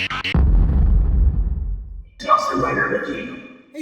Hey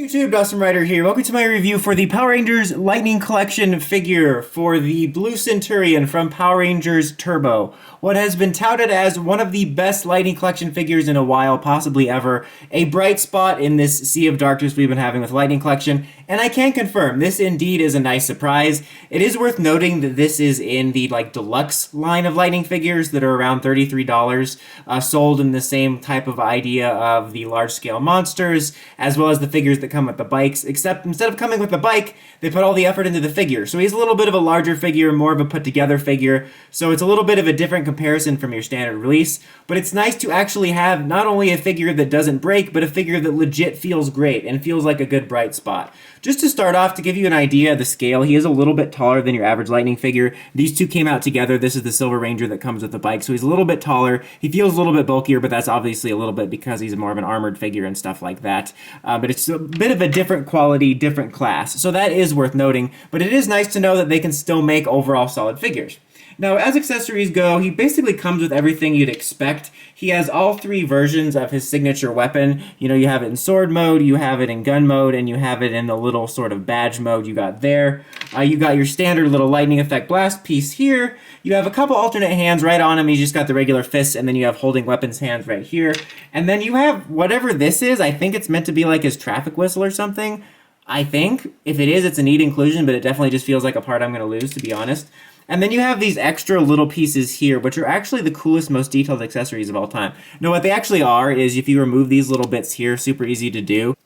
YouTube, Dawson Ryder here. Welcome to my review for the Power Rangers Lightning Collection figure for the Blue Senturion from Power Rangers Turbo. What has been touted as one of the best Lightning Collection figures in a while, possibly ever. A bright spot in this sea of darkness we've been having with Lightning Collection, and I can confirm, this indeed is a nice surprise. It is worth noting that this is in the deluxe line of Lightning figures that are around $33, sold in the same type of idea of the large-scale monsters, as well as the figures that come with the bikes, except instead of coming with the bike, they put all the effort into the figure. So he's a little bit of a larger figure, more of a put-together figure, so it's a little bit of a different comparison from your standard release, but it's nice to actually have not only a figure that doesn't break, but a figure that legit feels great and feels like a good bright spot. Just to start off, to give you an idea of the scale, he is a little bit taller than your average Lightning figure. These two came out together. This is the Silver Ranger that comes with the bike, so he's a little bit taller. He feels a little bit bulkier, but that's obviously a little bit because he's more of an armored figure and stuff like that. But it's a bit of a different quality, different class, so that is worth noting. But it is nice to know that they can still make overall solid figures. Now, as accessories go, he basically comes with everything you'd expect. He has all three versions of his signature weapon. You know, you have it in sword mode, you have it in gun mode, and you have it in the little sort of badge mode you got there. You got your standard little lightning effect blast piece here. You have a couple alternate hands right on him. He's just got the regular fists, and then you have holding weapons hands right here. And then you have whatever this is. I think it's meant to be like his traffic whistle or something. I think. If it is, it's a neat inclusion, but it definitely just feels like a part I'm going to lose, to be honest. And then you have these extra little pieces here, which are actually the coolest, most detailed accessories of all time. Now, what they actually are is if you remove these little bits here, super easy to do.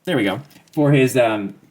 There we go. For his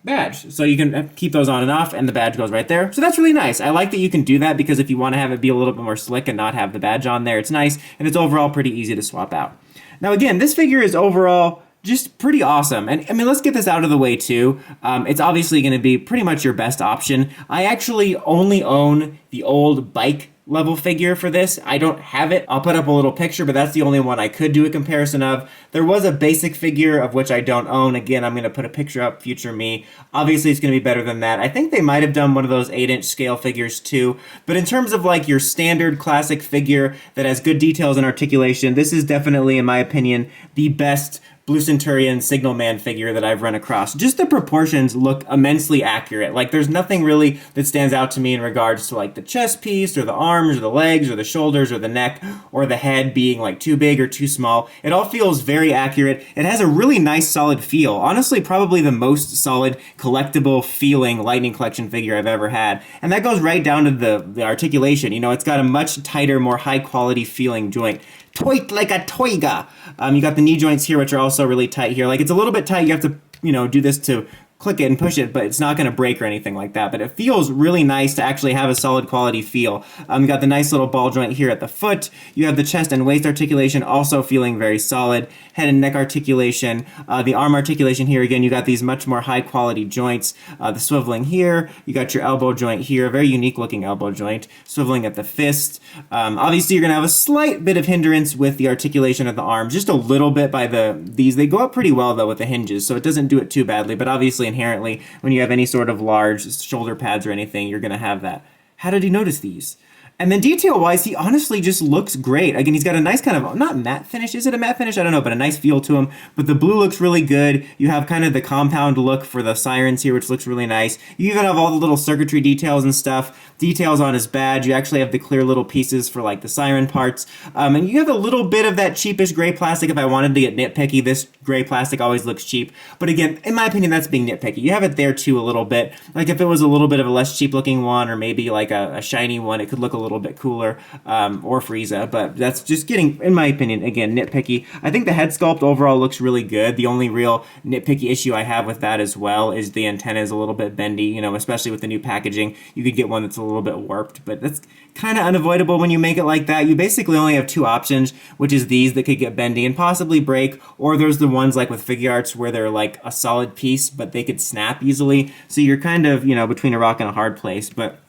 badge. So you can keep those on and off, and the badge goes right there. So that's really nice. I like that you can do that because if you want to have it be a little bit more slick and not have the badge on there, it's nice, and it's overall pretty easy to swap out. Now, again, this figure is overall just pretty awesome. And I mean, let's get this out of the way too. It's obviously going to be pretty much your best option. I actually only own the old bike level figure for this. I don't have it. I'll put up a little picture, but that's the only one I could do a comparison of. There was a basic figure of which I don't own. Again, I'm going to put a picture up, future me. Obviously, it's going to be better than that. I think they might have done one of those 8-inch scale figures too. But in terms of like your standard classic figure that has good details and articulation, this is definitely, in my opinion, the best Blue Senturion Signal Man figure that I've run across. Just the proportions look immensely accurate. Like, there's nothing really that stands out to me in regards to like the chest piece or the arms or the legs or the shoulders or the neck or the head being like too big or too small. It all feels very accurate. It has a really nice solid feel. Honestly, probably the most solid collectible feeling Lightning Collection figure I've ever had. And that goes right down to the articulation. You know, it's got a much tighter, more high quality feeling joint. Toit like a toiga. You got the knee joints here, which are also really tight here. Like, it's a little bit tight. You have to, you know, do this to click it and push it, but it's not going to break or anything like that. But it feels really nice to actually have a solid quality feel. You got the nice little ball joint here at the foot. You have the chest and waist articulation also feeling very solid. Head and neck articulation. The arm articulation here, again, you got these much more high quality joints. The swiveling here. You got your elbow joint here. A very unique looking elbow joint. Swiveling at the fist. Obviously, you're going to have a slight bit of hindrance with the articulation of the arms. Just a little bit by these. They go up pretty well, though, with the hinges, so it doesn't do it too badly. But obviously, inherently, when you have any sort of large shoulder pads or anything, you're going to have that. How did he notice these? And then detail-wise, he honestly just looks great. Again, he's got a nice kind of, not matte finish. Is it a matte finish? I don't know, but a nice feel to him. But the blue looks really good. You have kind of the compound look for the sirens here, which looks really nice. You even have all the little circuitry details and stuff. Details on his badge. You actually have the clear little pieces for like the siren parts. And you have a little bit of that cheapish gray plastic. If I wanted to get nitpicky, this gray plastic always looks cheap. But again, in my opinion, that's being nitpicky. You have it there too a little bit. Like if it was a little bit of a less cheap looking one or maybe like a shiny one, it could look a little bit cooler, or Frieza, but that's just getting, in my opinion, again, nitpicky. I think the head sculpt overall looks really good. The only real nitpicky issue I have with that as well is the antenna is a little bit bendy, you know, especially with the new packaging. You could get one that's a little bit warped, but that's kind of unavoidable when you make it like that. You basically only have two options, which is these that could get bendy and possibly break, or there's the ones like with figure arts where they're like a solid piece, but they could snap easily. So you're kind of, you know, between a rock and a hard place, but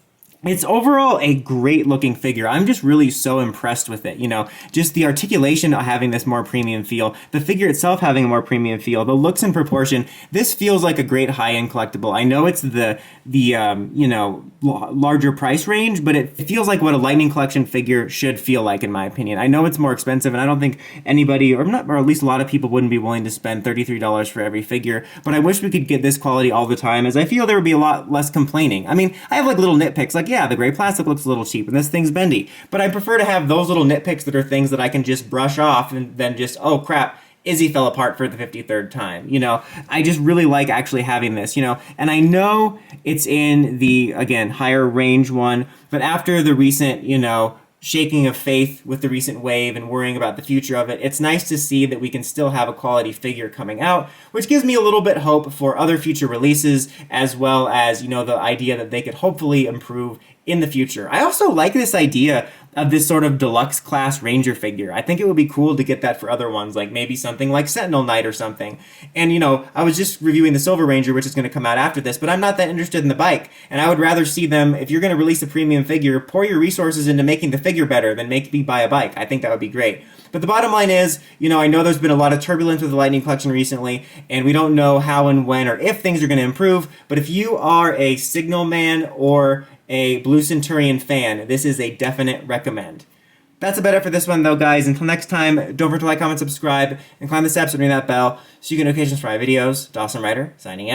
It's overall a great looking figure. I'm just really so impressed with it. You know, just the articulation having this more premium feel, the figure itself having a more premium feel, the looks and proportion. This feels like a great high-end collectible. I know it's the you know, larger price range, but it feels like what a Lightning Collection figure should feel like, in my opinion. I know it's more expensive, and I don't think anybody, or not, or at least a lot of people, wouldn't be willing to spend $33 for every figure. But I wish we could get this quality all the time, as I feel there would be a lot less complaining. I mean, I have like little nitpicks, like, yeah, the gray plastic looks a little cheap and this thing's bendy, but I prefer to have those little nitpicks that are things that I can just brush off and then just, oh crap, Izzy fell apart for the 53rd time. You know, I just really like actually having this, you know, and I know it's in the, again, higher range one, but after the recent, you know, shaking of faith with the recent wave and worrying about the future of it, it's nice to see that we can still have a quality figure coming out, which gives me a little bit hope for other future releases, as well as, you know, the idea that they could hopefully improve in the future. I also like this idea of this sort of deluxe class Ranger figure. I think it would be cool to get that for other ones, like maybe something like Sentinel Knight or something. And, you know, I was just reviewing the Silver Ranger, which is going to come out after this, but I'm not that interested in the bike. And I would rather see them, if you're going to release a premium figure, pour your resources into making the figure better than make me buy a bike. I think that would be great. But the bottom line is, you know, I know there's been a lot of turbulence with the Lightning Collection recently, and we don't know how and when or if things are going to improve. But if you are a Signal Man or a Blue Senturion fan, this is a definite recommend. That's about it for this one, though, guys. Until next time, don't forget to like, comment, subscribe, and climb the steps and ring that bell so you get notifications for my videos. Dawson Ryder, signing out.